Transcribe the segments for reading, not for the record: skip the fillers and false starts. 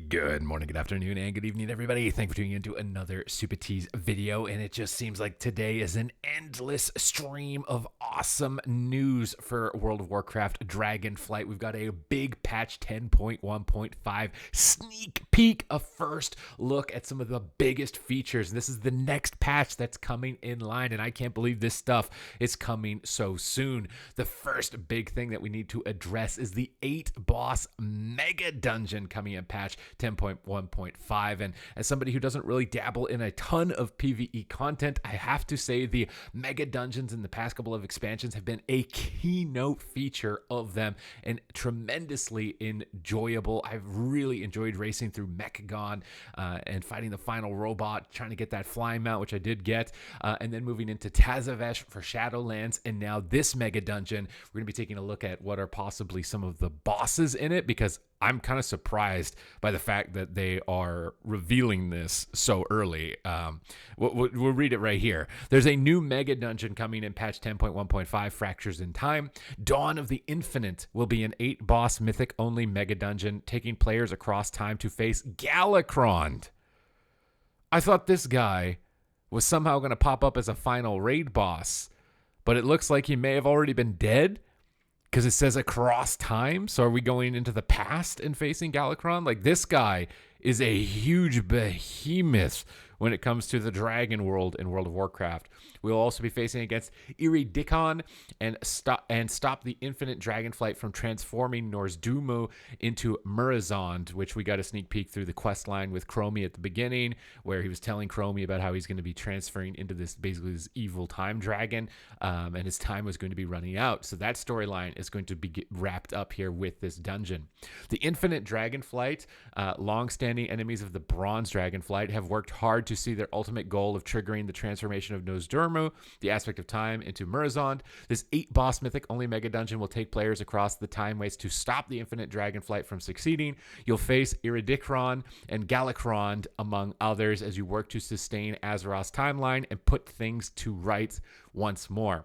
Good morning, good afternoon, and good evening, everybody. Thank you for tuning into another Supatease video. And it just seems like today is an endless stream of awesome news for World of Warcraft Dragonflight. We've got a big patch 10.1.5 sneak peek, a first look at some of the biggest features. This is the next patch that's coming in line, and I can't believe this stuff is coming so soon. The first big thing that we need to address is the 8-boss mega dungeon coming in patch 10.1.5. And as somebody who doesn't really dabble in a ton of PvE content, I have to say the mega dungeons in the past couple of expansions have been a keynote feature of them and tremendously enjoyable. I've really enjoyed racing through Mechagon and fighting the final robot, trying to get that flying mount, which I did get, and then moving into Tazavesh for Shadowlands, and now this mega dungeon. We're going to be taking a look at what are possibly some of the bosses in it, because I'm kind of surprised by the fact that they are revealing this so early. We'll read it right here. There's a new mega dungeon coming in patch 10.1.5, Fractures in Time. Dawn of the Infinite will be an 8-boss mythic-only mega dungeon, taking players across time to face Galakrond. I thought this guy was somehow going to pop up as a final raid boss, but it looks like he may have already been dead, because it says across time. So are we going into the past and facing Galakrond? Like, this guy is a huge behemoth when it comes to the dragon world in World of Warcraft. We'll also be facing against Iridikon and stop the infinite dragonflight from transforming Nozdormu into Murazond, which we got a sneak peek through the quest line with Chromie at the beginning, where he was telling Chromie about how he's going to be transferring into this evil time dragon, and his time was going to be running out. So that storyline is going to be wrapped up here with this dungeon. The infinite dragonflight, long-standing enemies of the bronze dragonflight, have worked hard to see their ultimate goal of triggering the transformation of Nozdormu, the aspect of time, into Murazond. This 8-boss mythic-only mega dungeon will take players across the time waste to stop the infinite dragonflight from succeeding. You'll face Iridikron and Galakrond, among others, as you work to sustain Azeroth's timeline and put things to rights once more.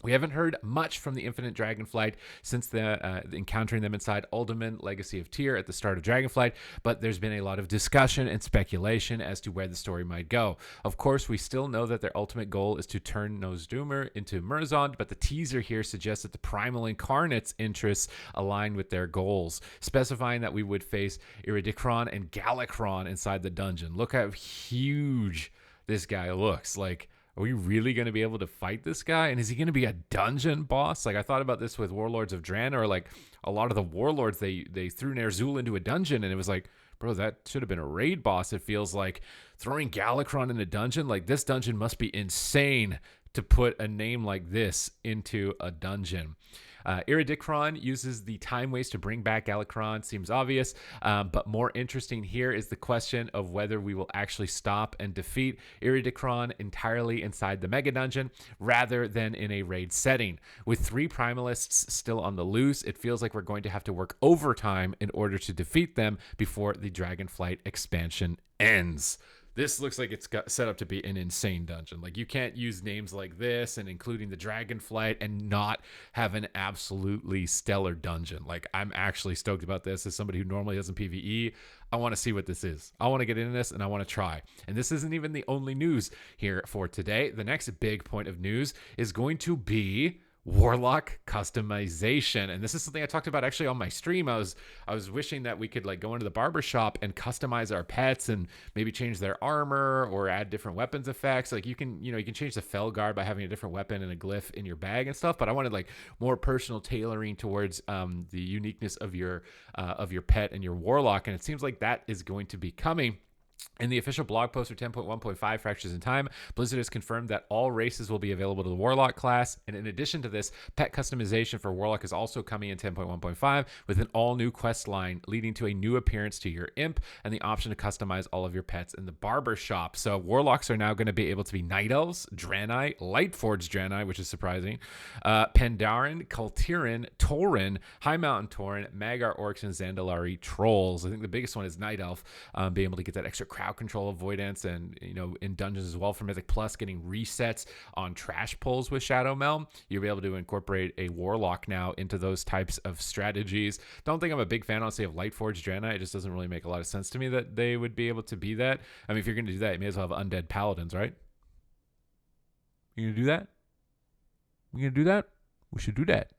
We haven't heard much from the Infinite Dragonflight since encountering them inside Uldaman, Legacy of Tyr at the start of Dragonflight, but there's been a lot of discussion and speculation as to where the story might go. Of course, we still know that their ultimate goal is to turn Nozdormu into Murazond, but the teaser here suggests that the Primal Incarnate's interests align with their goals, specifying that we would face Iridikron and Galakrond inside the dungeon. Look how huge this guy looks. Like, are we really going to be able to fight this guy? And is he going to be a dungeon boss? Like, I thought about this with Warlords of Draenor, or like a lot of the warlords, they threw Ner'zhul into a dungeon, and it was like, bro, that should have been a raid boss. It feels like throwing Galakrond in a dungeon. Like, this dungeon must be insane to put a name like this into a dungeon. Iridikron uses the time waste to bring back Galakrond. Seems obvious, but more interesting here is the question of whether we will actually stop and defeat Iridikron entirely inside the mega dungeon rather than in a raid setting. With 3 primalists still on the loose, it feels like we're going to have to work overtime in order to defeat them before the Dragonflight expansion ends. This looks like it's got set up to be an insane dungeon. Like, you can't use names like this and including the Dragonflight and not have an absolutely stellar dungeon. Like, I'm actually stoked about this. As somebody who normally doesn't PvE, I want to see what this is. I want to get into this, and I want to try. And this isn't even the only news here for today. The next big point of news is going to be Warlock customization. And this is something I talked about actually on my stream. I was wishing that we could like go into the barber shop and customize our pets and maybe change their armor or add different weapons effects. Like, you can change the Felguard by having a different weapon and a glyph in your bag and stuff, but I wanted like more personal tailoring towards the uniqueness of your pet and your warlock, and it seems like that is going to be coming. In the official blog post for 10.1.5 Fractures in Time, Blizzard has confirmed that all races will be available to the Warlock class, and in addition to this, pet customization for Warlock is also coming in 10.1.5 with an all-new quest line leading to a new appearance to your imp and the option to customize all of your pets in the barber shop. So Warlocks are now going to be able to be Night Elves, Draenei, Lightforged Draenei, which is surprising, Pandaren, Kultiran, Tauren, High Mountain Tauren, Magar Orcs, and Zandalari Trolls. I think the biggest one is Night Elf, being able to get that extra crowd control avoidance, and in dungeons as well for Mythic Plus, getting resets on trash pulls with Shadow Meld. You'll be able to incorporate a Warlock now into those types of strategies. Don't think I'm a big fan, honestly, of Lightforged Draenei. It just doesn't really make a lot of sense to me that they would be able to be that. I mean, if you're going to do that, you may as well have Undead Paladins, right? You going to do that? We going to do that? We should do that.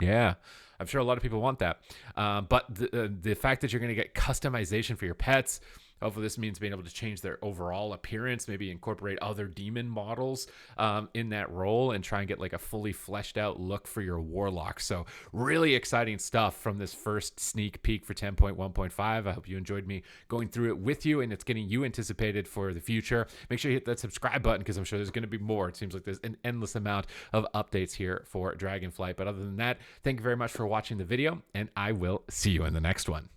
Yeah, I'm sure a lot of people want that. But the fact that you're going to get customization for your pets, hopefully this means being able to change their overall appearance, maybe incorporate other demon models in that role, and try and get like a fully fleshed out look for your Warlock. So really exciting stuff from this first sneak peek for 10.1.5. I hope you enjoyed me going through it with you, and it's getting you anticipated for the future. Make sure you hit that subscribe button, because I'm sure there's going to be more. It seems like there's an endless amount of updates here for Dragonflight. But other than that, thank you very much for watching the video, and I will see you in the next one.